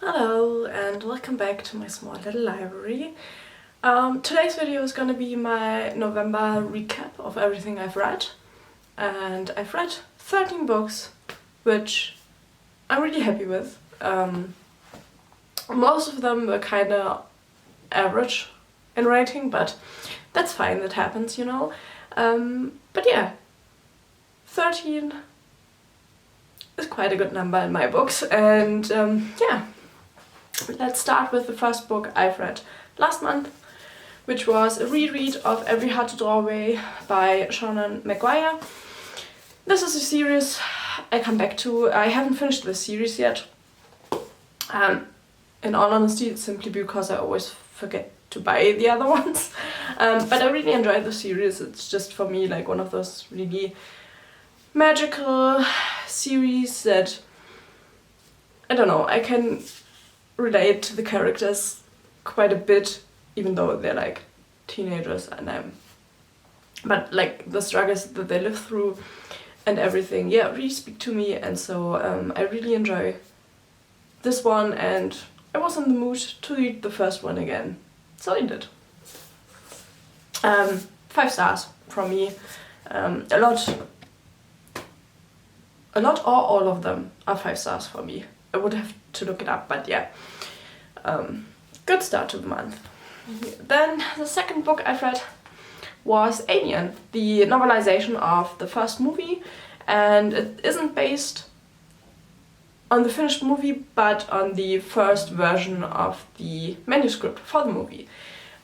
Hello and welcome back to my small little library. Today's video is gonna be my November recap of everything I've read. And I've read 13 books, which I'm really happy with. Most of them were kinda average in rating, but that's fine, that happens, you know. But yeah, 13 is quite a good number in my books, and yeah. Let's start with the first book I've read last month, which was a reread of Every Heart to Draw Away by Seanan McGuire. This is a series I come back to. I haven't finished this series yet. In all honesty, it's simply because I always forget to buy the other ones. But I really enjoyed the series. It's just for me like one of those really magical series that, I don't know, I can relate to the characters quite a bit, even though they're like teenagers and but like the struggles that they live through and everything, yeah, really speak to me, and so I really enjoy this one, and I was in the mood to read the first one again, so I did. 5 stars from me. A lot or all of them are 5 stars for me. I would have to look it up, but yeah. Good start to the month. Then the second book I've read was Alien, the novelization of the first movie, and it isn't based on the finished movie but on the first version of the manuscript for the movie.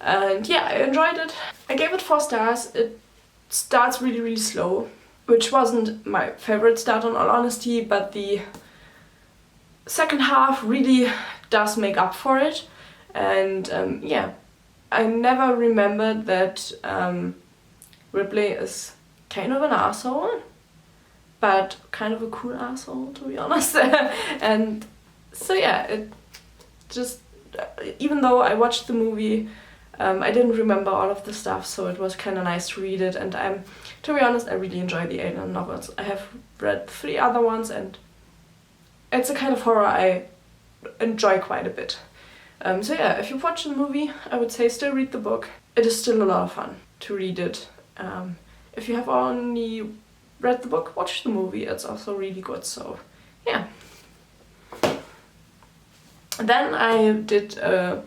And yeah, I enjoyed it. I gave it 4 stars. It starts really slow, which wasn't my favorite start in all honesty, but the second half really does make up for it. And yeah, I never remembered that Ripley is kind of an asshole, but kind of a cool asshole, to be honest. And so yeah, it just, even though I watched the movie, I didn't remember all of the stuff, so it was kind of nice to read it. And to be honest, I really enjoy the Alien novels. I have read 3 other ones, and it's a kind of horror I enjoy quite a bit. So yeah, if you've watched the movie, I would say still read the book. It is still a lot of fun to read it. If you have only read the book, watch the movie. It's also really good, so yeah. Then I did a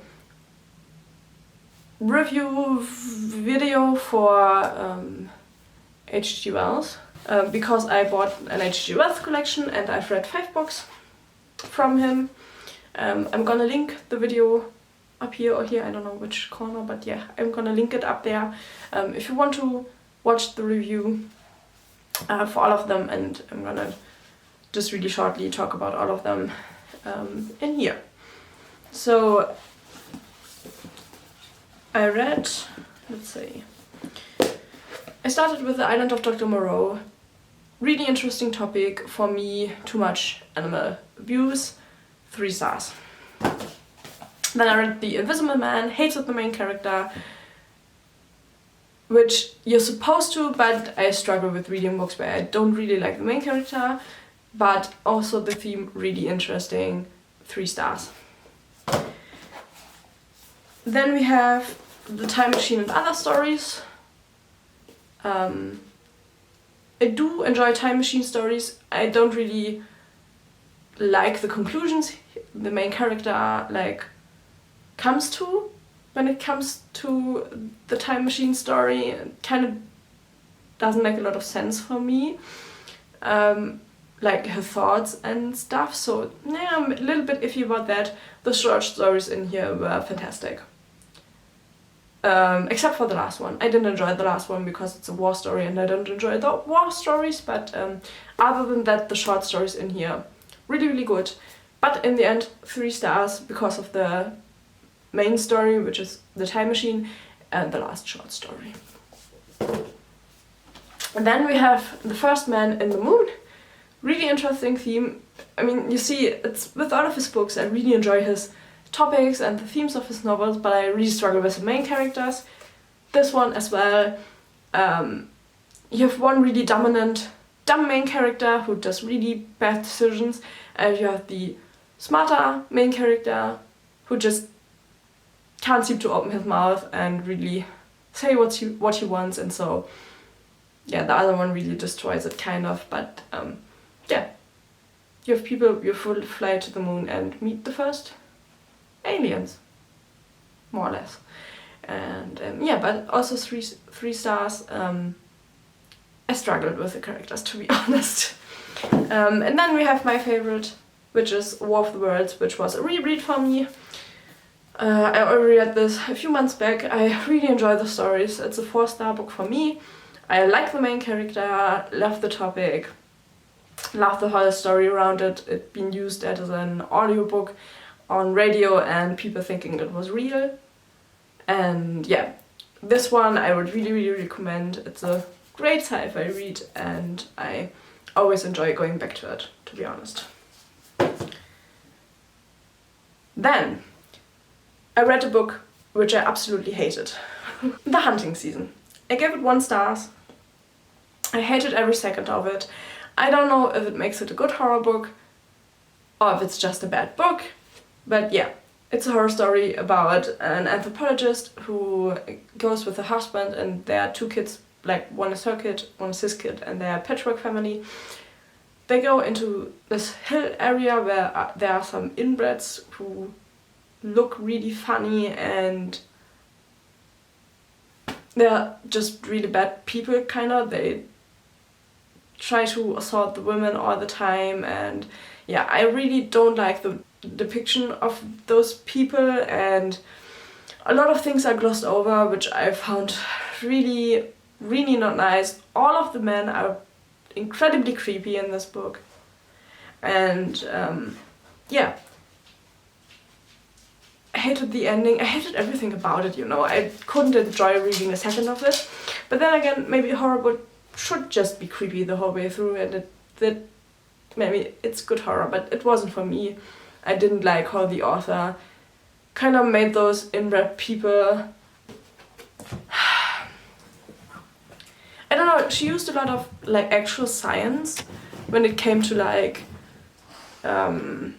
review video for H.G. Wells. Because I bought an H.G. Wells collection and I've read 5 books from him. I'm gonna link the video up here or here, I don't know which corner, but yeah, I'm gonna link it up there if you want to watch the review for all of them, and I'm gonna just really shortly talk about all of them in here. So I read, let's see, I started with The Island of Dr. Moreau. Really interesting topic for me, too much animal abuse, 3 stars. Then I read The Invisible Man, hated the main character, which you're supposed to, but I struggle with reading books where I don't really like the main character, but also the theme really interesting, 3 stars. Then we have The Time Machine and Other Stories. I do enjoy time machine stories. I don't really like the conclusions the main character like comes to when it comes to the time machine story. It kind of doesn't make a lot of sense for me, like her thoughts and stuff, so yeah, I'm a little bit iffy about that. The short stories in here were fantastic. Except for the last one. I didn't enjoy the last one because it's a war story and I don't enjoy the war stories, but other than that, the short stories in here, really good. But in the end, 3 stars because of the main story, which is the time machine, and the last short story. And then we have The First Man in the Moon. Really interesting theme. I mean, you see, it's with all of his books, I really enjoy his topics and the themes of his novels, but I really struggle with the main characters. This one as well. You have one really dumb main character who does really bad decisions, and you have the smarter main character who just can't seem to open his mouth and really say what he wants, and so yeah, the other one really destroys it, kind of. But yeah, you have people, you fly to the moon and meet the first aliens, more or less. And yeah, but also three stars. I struggled with the characters, to be honest. And then we have my favorite, which is War of the Worlds, which was a reread for me. I already read this a few months back. I really enjoy the stories. It's a 4-star book for me. I like the main character, love the topic, love the whole story around it. It being used as an audiobook on radio and people thinking it was real. And yeah, this one I would really, really recommend. It's a great sci-fi read and I always enjoy going back to it, to be honest. Then I read a book which I absolutely hated. The Hunting Season. I gave it 1 star. I hated every second of it. I don't know if it makes it a good horror book or if it's just a bad book, but yeah, it's a horror story about an anthropologist who goes with her husband and there are 2 kids, like one is her kid, one is his kid, and they're a patchwork family. They go into this hill area where there are some inbreds who look really funny and they're just really bad people, kind of. They try to assault the women all the time, and yeah, I really don't like the depiction of those people, and a lot of things are glossed over, which I found really, really not nice. All of the men are incredibly creepy in this book, and yeah, I hated the ending. I hated everything about it, you know. I couldn't enjoy reading a second of it. But then again, maybe a horror book should just be creepy the whole way through, and that maybe it's good horror, but it wasn't for me. I didn't like how the author kind of made those inbred people. I don't know, she used a lot of like actual science when it came to like how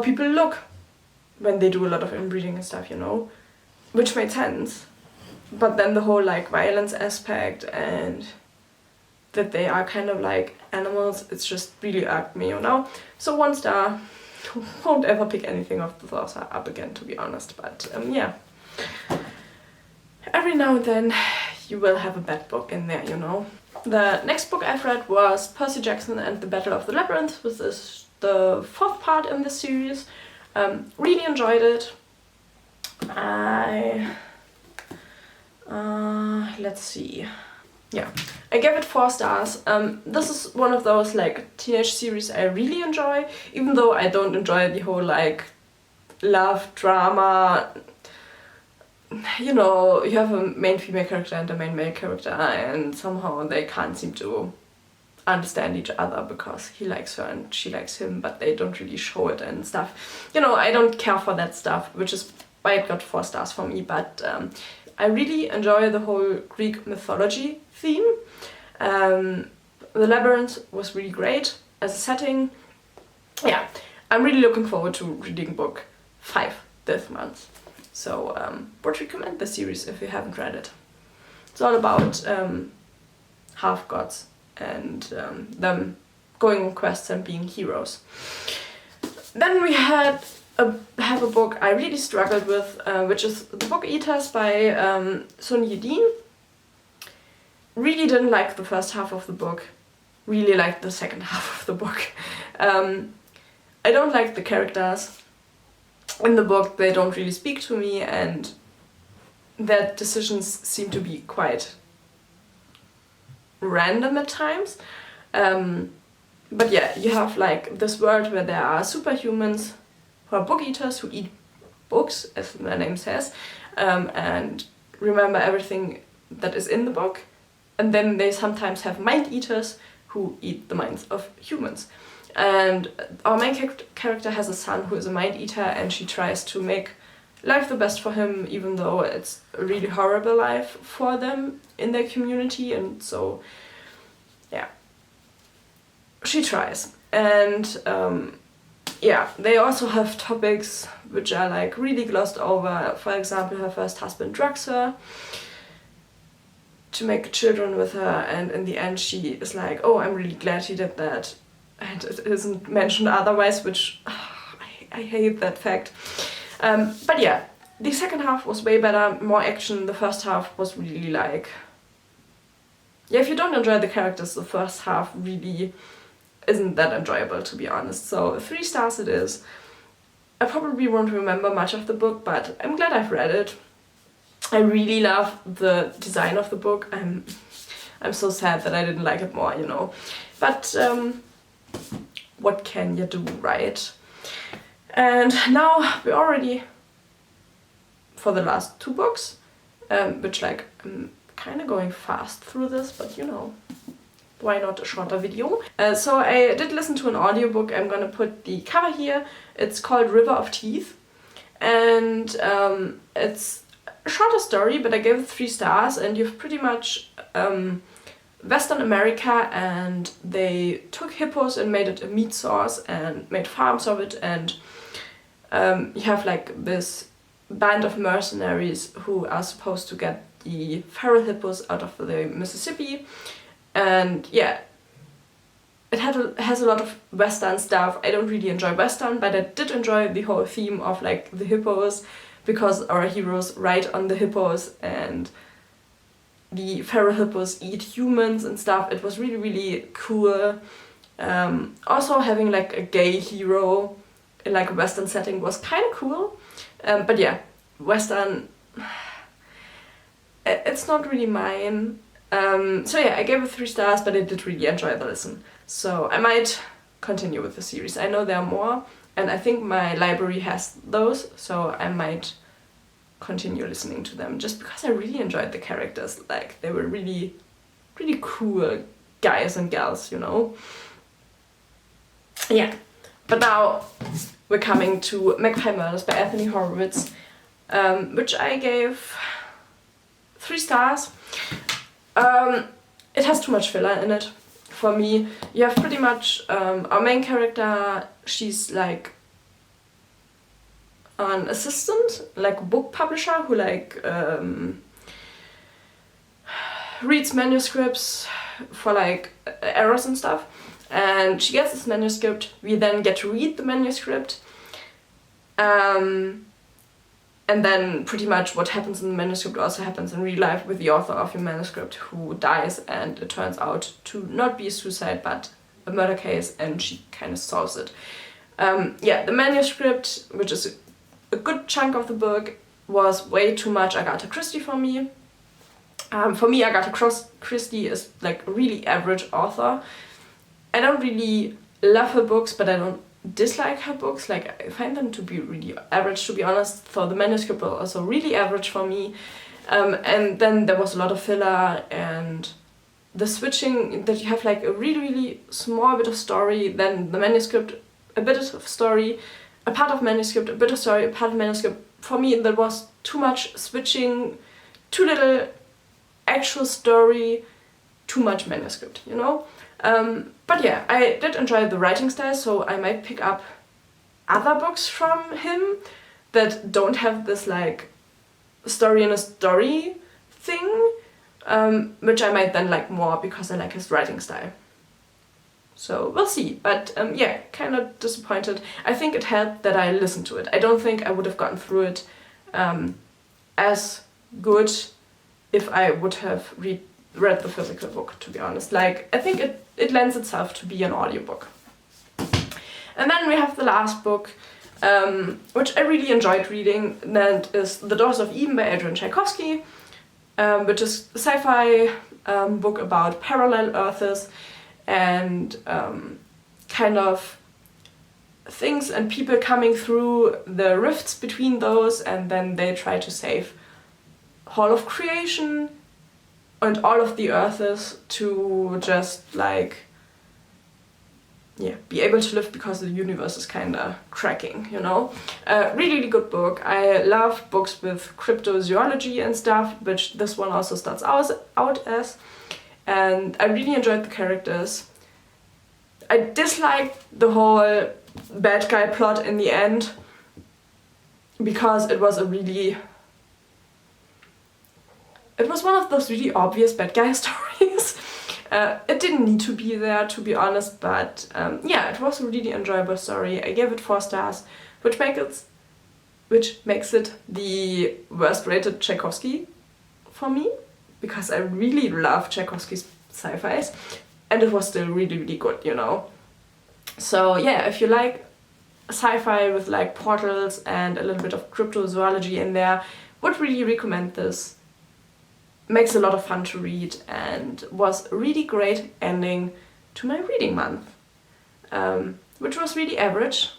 people look when they do a lot of inbreeding and stuff, you know, which made sense. But then the whole like violence aspect and that they are kind of like animals, it's just really irked me, you know. So 1 star. Won't ever pick anything of the author up again, to be honest. But yeah, every now and then you will have a bad book in there, you know. The next book I've read was Percy Jackson and the Battle of the Labyrinth, which is the 4th part in this series. Really enjoyed it. Let's see. Yeah, I gave it 4 stars. This is one of those like teenage series I really enjoy, even though I don't enjoy the whole like love drama. You know, you have a main female character and a main male character, and somehow they can't seem to understand each other because he likes her and she likes him, but they don't really show it and stuff. You know, I don't care for that stuff, which is why it got 4 stars for me. But I really enjoy the whole Greek mythology theme. The Labyrinth was really great as a setting. Yeah, I'm really looking forward to reading book 5 this month. So would recommend the series if you haven't read it. It's all about half-gods and them going on quests and being heroes. Then we have a book I really struggled with, which is The Book Eaters by Sun Yedin. Really didn't like the first half of the book. Really liked the second half of the book. I don't like the characters in the book. They don't really speak to me, and their decisions seem to be quite random at times. But yeah, you have like this world where there are superhumans who are book eaters, who eat books, as their name says, and remember everything that is in the book. And then they sometimes have mind eaters who eat the minds of humans. And our main character has a son who is a mind eater, and she tries to make life the best for him, even though it's a really horrible life for them in their community. And so, yeah, she tries. And yeah, they also have topics which are like really glossed over. For example, her first husband drugs her to make children with her, and in the end she is like, oh, I'm really glad he did that, and it isn't mentioned otherwise, which I hate that fact. But yeah, the second half was way better, more action. The first half was really like, yeah, if you don't enjoy the characters, the first half really isn't that enjoyable, to be honest. So 3 stars it is. I probably won't remember much of the book, but I'm glad I've read it. I really love the design of the book. I'm so sad that I didn't like it more, you know. But what can you do, right? And now we're already for the last 2 books, which like I'm kind of going fast through this, but you know, why not a shorter video? So I did listen to an audiobook. I'm gonna put the cover here. It's called River of Teeth, and it's a shorter story, but I gave it 3 stars, and you've pretty much Western America, and they took hippos and made it a meat source and made farms of it, and you have like this band of mercenaries who are supposed to get the feral hippos out of the Mississippi. And yeah, it has a lot of Western stuff. I don't really enjoy Western, but I did enjoy the whole theme of like the hippos, because our heroes ride on the hippos and the feral hippos eat humans and stuff. It was really, really cool. Also having like a gay hero in like a Western setting was kind of cool. But yeah, Western, it's not really mine. So yeah, I gave it 3 stars, but I did really enjoy the listen. So I might continue with the series. I know there are more, and I think my library has those, so I might continue listening to them, just because I really enjoyed the characters. Like, they were really, really cool guys and gals, you know? Yeah, but now we're coming to Magpie Murders by Anthony Horowitz, which I gave 3 stars. It has too much filler in it for me. You have pretty much our main character, she's like an assistant, like a book publisher who like reads manuscripts for like errors and stuff, and she gets this manuscript. We then get to read the manuscript, and then pretty much what happens in the manuscript also happens in real life with the author of your manuscript, who dies, and it turns out to not be a suicide but a murder case, and she kind of solves it. Yeah, the manuscript, which is a good chunk of the book, was way too much Agatha Christie for me. For me, Agatha Christie is like a really average author. I don't really love her books, but I don't dislike her books. Like, I find them to be really average, to be honest. So the manuscript was also really average for me. And then there was a lot of filler, and the switching, that you have like a really, really small bit of story, then the manuscript, a bit of story, a part of manuscript, a bit of story, a part of manuscript. For me, there was too much switching, too little actual story, too much manuscript, you know? But yeah, I did enjoy the writing style, so I might pick up other books from him that don't have this like story in a story thing, which I might then like more because I like his writing style. So we'll see, but yeah, kind of disappointed. I think it helped that I listened to it. I don't think I would have gotten through it as good if I would have read the physical book, to be honest. Like, I think it lends itself to be an audiobook. And then we have the last book, which I really enjoyed reading, and that is The Doors of Eden by Adrian Tchaikovsky, which is a sci-fi book about parallel Earths and kind of things and people coming through the rifts between those, and then they try to save all of creation and all of the Earths to just like, yeah, be able to live, because the universe is kind of cracking, you know. Really, really good book. I love books with cryptozoology and stuff, which this one also starts out as. And I really enjoyed the characters. I disliked the whole bad guy plot in the end, because it was one of those really obvious bad guy stories. It didn't need to be there, to be honest, but yeah, it was a really enjoyable story. I gave it 4 stars, which makes it the worst rated Tchaikovsky for me, because I really love Tchaikovsky's sci-fis, and it was still really, really good, you know. So yeah, if you like sci-fi with like portals and a little bit of cryptozoology in there, would really recommend this. Makes a lot of fun to read and was a really great ending to my reading month, which was really average,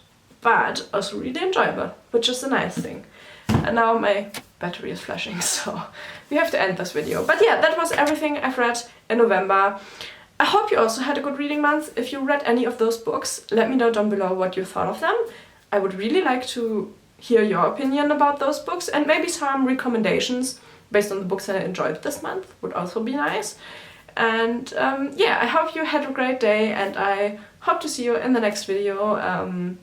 but also really enjoyable, which is a nice thing. And now my battery is flashing, so we have to end this video. But yeah, that was everything I've read in November. I hope you also had a good reading month. If you read any of those books, let me know down below what you thought of them. I would really like to hear your opinion about those books, and maybe some recommendations based on the books that I enjoyed this month would also be nice. And yeah, I hope you had a great day, and I hope to see you in the next video.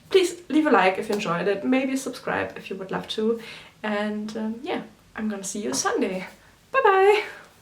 Please leave a like if you enjoyed it, maybe subscribe if you would love to, and yeah, I'm gonna see you Sunday. Bye bye!